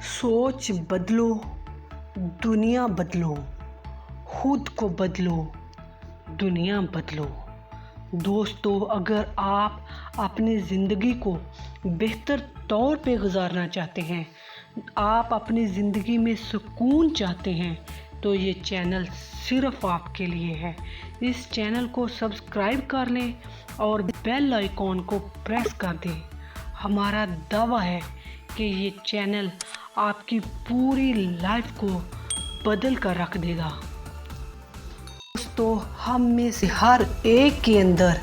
सोच बदलो, दुनिया बदलो, खुद को बदलो, दुनिया बदलो। दोस्तों, अगर आप अपनी ज़िंदगी को बेहतर तौर पे गुजारना चाहते हैं, आप अपनी ज़िंदगी में सुकून चाहते हैं, तो ये चैनल सिर्फ़ आपके लिए है। इस चैनल को सब्सक्राइब कर लें और बेल आइकॉन को प्रेस कर दें। हमारा दावा है कि ये चैनल आपकी पूरी लाइफ को बदल कर रख देगा। दोस्तों, हम में से हर एक के अंदर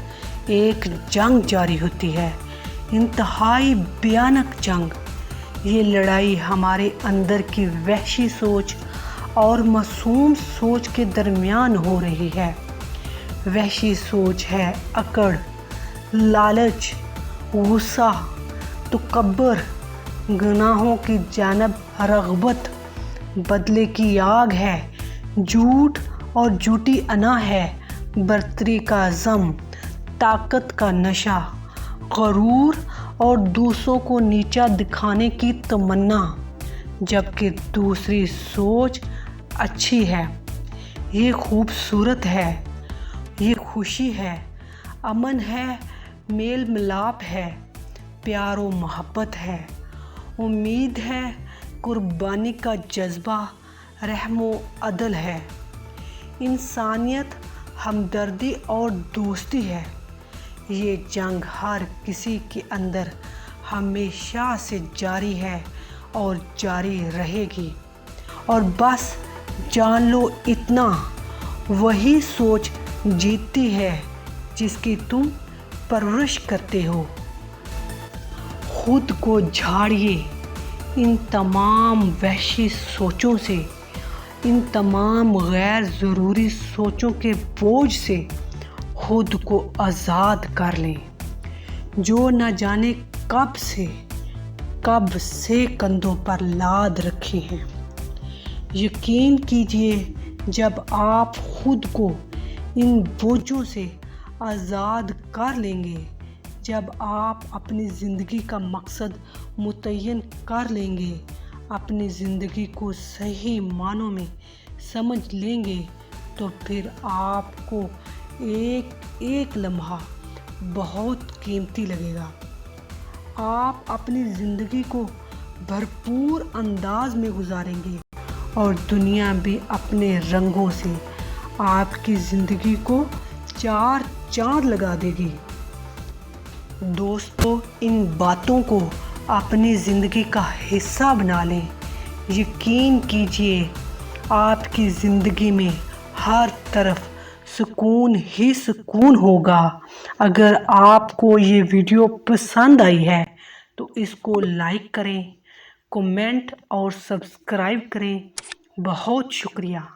एक जंग जारी होती है, इंतहाई भयानक जंग। ये लड़ाई हमारे अंदर की वहशी सोच और मासूम सोच के दरमियान हो रही है। वहशी सोच है अकड़, लालच, गुस्सा, तकब्बुर, गुनाहों की जानब रग़बत, बदले की आग है, झूठ और झूठी अना है, बर्तरी का ज़म, ताकत का नशा, गरूर और दूसरों को नीचा दिखाने की तमन्ना। जबकि दूसरी सोच अच्छी है, ये खूबसूरत है, ये खुशी है, अमन है, मेल मिलाप है, प्यार और मोहब्बत है, उम्मीद है, कुर्बानी का जज्बा, रहमो अदल है, इंसानियत, हमदर्दी और दोस्ती है। ये जंग हर किसी के अंदर हमेशा से जारी है और जारी रहेगी। और बस जान लो इतना, वही सोच जीतती है जिसकी तुम परवरिश करते हो। खुद को झाड़िए इन तमाम वहशी सोचों से, इन तमाम गैर ज़रूरी सोचों के बोझ से खुद को आज़ाद कर लें, जो न जाने कब से कंधों पर लाद रखे हैं। यकीन कीजिए, जब आप खुद को इन बोझों से आज़ाद कर लेंगे, जब आप अपनी ज़िंदगी का मकसद मुतय्यन कर लेंगे, अपनी ज़िंदगी को सही मानों में समझ लेंगे, तो फिर आपको एक एक लम्हा बहुत कीमती लगेगा। आप अपनी ज़िंदगी को भरपूर अंदाज में गुजारेंगे और दुनिया भी अपने रंगों से आपकी ज़िंदगी को चार चांद लगा देगी। दोस्तों, इन बातों को अपनी ज़िंदगी का हिस्सा बना लें। यकीन कीजिए, आपकी ज़िंदगी में हर तरफ सुकून ही सुकून होगा। अगर आपको ये वीडियो पसंद आई है तो इसको लाइक करें, कमेंट और सब्सक्राइब करें। बहुत शुक्रिया।